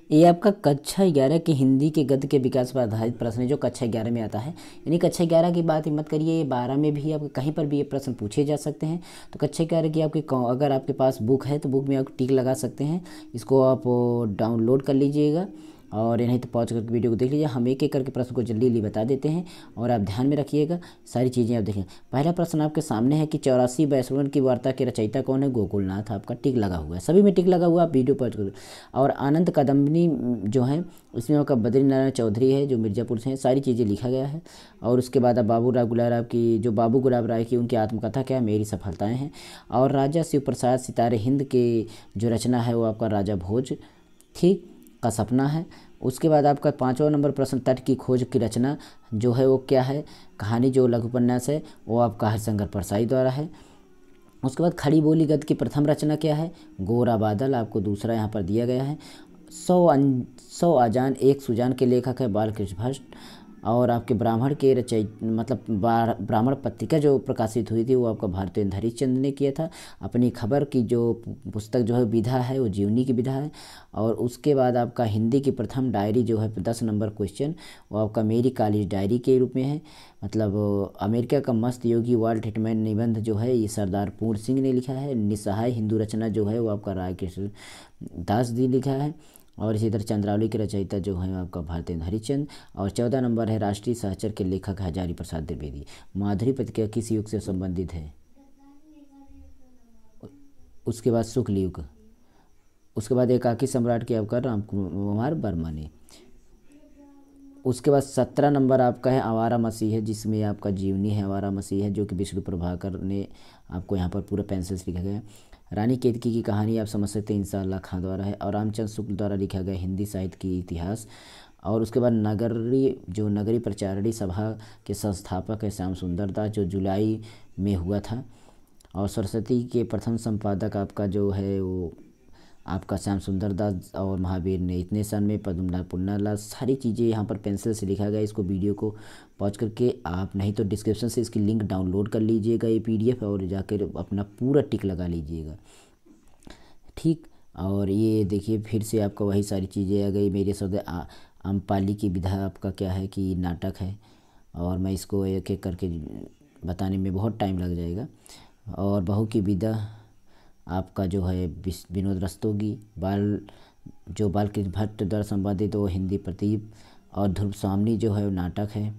ये आपका कक्षा 11 की हिंदी के गद्य के विकास पर आधारित प्रश्न है, जो कक्षा 11 में आता है। यानी कक्षा 11 की बात ही मत करिए, ये 12 में भी आपके कहीं पर भी ये प्रश्न पूछे जा सकते हैं। तो कक्षा 11 की आपकी अगर आपके पास बुक है तो बुक में आप टिक लगा सकते हैं। इसको आप डाउनलोड कर लीजिएगा और नहीं तो पॉज करके वीडियो को देख लीजिए। हम एक एक करके प्रश्न को जल्दी जल्दी बता देते हैं और आप ध्यान में रखिएगा, सारी चीज़ें आप देखें। पहला प्रश्न आपके सामने है कि 84 वैष्णवन की वार्ता के रचयिता कौन है? गोकुलनाथ। आपका टिक लगा हुआ है, सभी में टिक लगा हुआ, आप वीडियो पॉज कर। और आनंद कदम्बनी जो है इसमें आपका बद्रीनारायण चौधरी है जो मिर्ज़ापुर से हैं, सारी चीज़ें लिखा गया है। और उसके बाद अब बाबू राव गुलाब की, जो बाबू गुलाब राय की, उनकी आत्मकथा क्या है? मेरी सफलताएँ हैं। और राजा शिव प्रसाद सितारे हिंद के जो रचना है वो आपका राजा भोज ठीक का सपना है। उसके बाद आपका 5वां नंबर प्रश्न, तट की खोज की रचना जो है वो क्या है? कहानी जो लघु उपन्यास है वो आपका हरिशंकर परसाई द्वारा है। उसके बाद खड़ी बोली गद्य की प्रथम रचना क्या है? गोरा बादल, आपको दूसरा यहाँ पर दिया गया है। 100 आजान एक सुजान के लेखक है बालकृष्ण भट्ट। और आपके ब्राह्मण के मतलब ब्राह्मण पत्रिका जो प्रकाशित हुई थी वो आपका भारतेंदु हरिश्चंद्र ने किया था। अपनी खबर की जो पुस्तक जो है विधा है वो जीवनी की विधा है। और उसके बाद आपका हिंदी की प्रथम डायरी जो है 10 नंबर क्वेश्चन वो आपका मेरी कॉलेज डायरी के रूप में है। मतलब अमेरिका का मस्त योगी वाल्ट हिटमैन निबंध जो है ये सरदार पूर्ण सिंह ने लिखा है। निसहाय हिंदू रचना जो है वो आपका राय कृष्ण दास जी लिखा है। और इसी तरह चंद्रावली के रचयिता जो है आपका भारतेंदु हरिश्चंद्र। और 14 नंबर है राष्ट्रीय सहचर के लेखक हजारी प्रसाद द्विवेदी। माधुरी पत्रिका किस युग से संबंधित है? उसके बाद शुक्ल युग। उसके बाद एकाकी सम्राट के आपका राम कुमार वर्मा ने। उसके बाद 17 नंबर आपका है आवारा मसीह है, जिसमें आपका जीवनी है आवारा मसीह है जो कि विष्णु प्रभाकर ने आपको यहाँ पर पूरा पेंसिल से लिखा गया है। रानी केतकी की कहानी आप समझ सकते हैं इंसाअल्लाह खां द्वारा है। और रामचंद्र शुक्ल द्वारा लिखा गया हिंदी साहित्य की इतिहास। और उसके बाद नगरी प्रचारणी सभा के संस्थापक है श्याम सुंदर दास जो जुलाई में हुआ था। और सरस्वती के प्रथम संपादक आपका जो है वो आपका श्याम सुंदर दास और महावीर ने इतने सन में पद्मनाभ पुन्नालाल। सारी चीज़ें यहाँ पर पेंसिल से लिखा गया। इसको वीडियो को पॉज करके आप नहीं तो डिस्क्रिप्शन से इसकी लिंक डाउनलोड कर लीजिएगा ये PDF और जाकर अपना पूरा टिक लगा लीजिएगा ठीक। और ये देखिए फिर से आपका वही सारी चीज़ें आ गई। मेरे शब्द अम्पाली की विधा आपका क्या है कि नाटक है। और मैं इसको एक एक करके बताने में बहुत टाइम लग जाएगा। और बहू की विदा आपका जो है विनोद रस्तोगी। बालकृष्ण भट्ट द्वारा संपादित वो हिंदी प्रदीप। और ध्रुव सामनी जो है वो नाटक है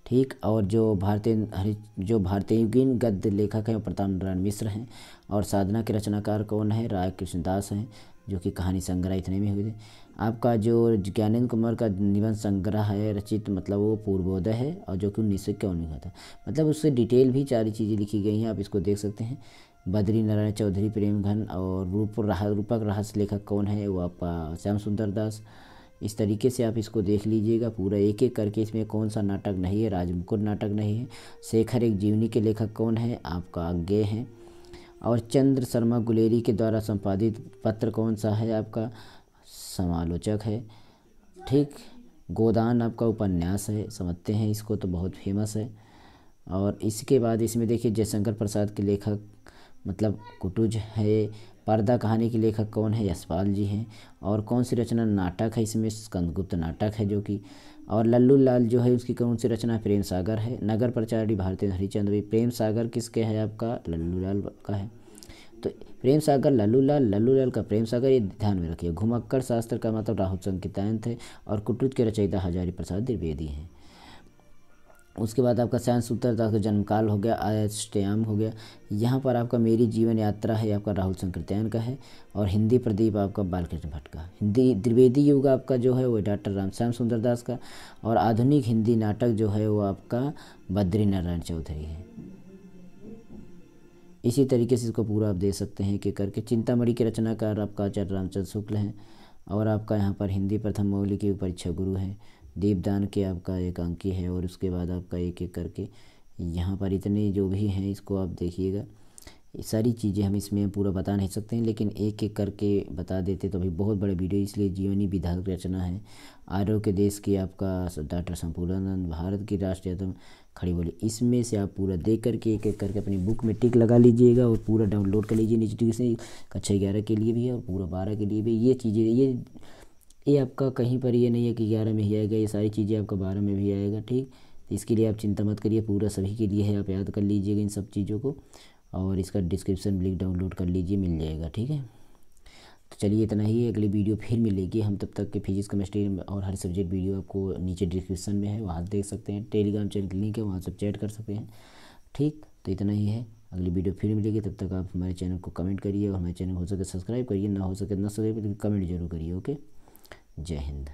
ठीक। और जो भारतीय गद्य लेखक हैं वो प्रताप नारायण मिश्र हैं। और साधना के रचनाकार कौन है? राय कृष्णदास हैं जो कि कहानी संग्रह इतने में हुए थे। आपका जो ज्ञानेंद्र कुमार का निबंध संग्रह है रचित मतलब वो पूर्वोदय है और जो कि 1951 में हुआ था। मतलब उससे डिटेल भी सारी चीज़ें लिखी गई हैं, आप इसको देख सकते हैं। बद्री नारायण चौधरी प्रेम घन। और रूपक रहस्य लेखक कौन है? वो आपका श्याम सुंदर दास। इस तरीके से आप इसको देख लीजिएगा पूरा एक एक करके। इसमें कौन सा नाटक नहीं है? राजमुकुट नाटक नहीं है। शेखर एक जीवनी के लेखक कौन है? आपका अज्ञेय हैं। और चंद्र शर्मा गुलेरी के द्वारा संपादित पत्र कौन सा है? आपका समालोचक है ठीक। गोदान आपका उपन्यास है, समझते हैं इसको तो बहुत फेमस है। और इसके बाद इसमें देखिए जयशंकर प्रसाद के लेखक मतलब कुटुज है। पर्दा कहानी के लेखक कौन है? यशपाल जी हैं। और कौन सी रचना नाटक है? इसमें स्कंदगुप्त नाटक है जो कि। और लल्लू लाल जो है उसकी कौन सी रचना? प्रेम सागर है। नगर प्रचारी भारतेंदु हरिश्चंद्र भी। प्रेम सागर किसके है? आपका लल्लू लाल का है। तो प्रेम सागर लल्लू लाल का प्रेम सागर, ये ध्यान में रखिए। घुमक्कड़ शास्त्र का मतलब राहुल संकीर्तन थे। और कुटुज के रचयिता हजारी प्रसाद द्विवेदी हैं। उसके बाद आपका श्याम सुंदर दास का जन्मकाल हो गया, अष्टयाम हो गया। यहाँ पर आपका मेरी जीवन यात्रा है आपका राहुल संकीर्तन का है। और हिंदी प्रदीप आपका बालकृष्ण भट्ट का। हिंदी द्विवेदी युग आपका जो है वो डॉक्टर रामश्याम सुंदर दास का। और आधुनिक हिंदी नाटक जो है वो आपका बद्री नारायण चौधरी है। इसी तरीके से इसको पूरा आप दे सकते हैं कि करके। चिंतामणि के रचनाकार आपका आचार्य रामचंद्र शुक्ल हैं। और आपका यहाँ पर हिंदी प्रथम मौलिक की परीक्षा गुरु है। दीपदान के आपका एक अंकी है। और उसके बाद आपका एक एक करके यहाँ पर इतने जो भी हैं इसको आप देखिएगा। ये सारी चीज़ें हम इसमें पूरा बता नहीं सकते हैं लेकिन एक एक करके बता देते तो अभी बहुत बड़े वीडियो, इसलिए जीवनी विधा रचना है। आर्यों के देश की आपका डॉक्टर संपूर्णानंद। भारत की राष्ट्रीय खड़ी बोली। इसमें से आप पूरा देख करके एक एक करके अपनी बुक में टिक लगा लीजिएगा और पूरा डाउनलोड कर लीजिए नीचे से। कक्षा 11 के लिए भी है और पूरा 12 के लिए भी। ये चीज़ें ये ये आपका कहीं पर ये नहीं है कि 11 में ही आएगा, ये सारी चीज़ें आपका 12 में भी आएगा। ठीक, तो इसके लिए आप चिंता मत करिए, पूरा सभी के लिए है, आप याद कर लीजिएगा इन सब चीज़ों को, और इसका डिस्क्रिप्शन लिंक डाउनलोड कर लीजिए, मिल जाएगा। ठीक है, तो चलिए इतना ही है, अगली वीडियो फिर मिलेगी हम, तब तक के फिजिक्स केमिस्ट्री और हर सब्जेक्ट वीडियो आपको नीचे डिस्क्रिप्शन में है, वहाँ देख सकते हैं, टेलीग्राम चैनल की लिंक है, वहाँ सब चैट कर सकते हैं। ठीक, तो इतना ही है, अगली वीडियो फिर मिलेगी, तब तक आप हमारे चैनल को कमेंट करिए और हमारे चैनल हो सके सब्सक्राइब करिए, ना हो सके कमेंट जरूर करिए। ओके, जय हिंद।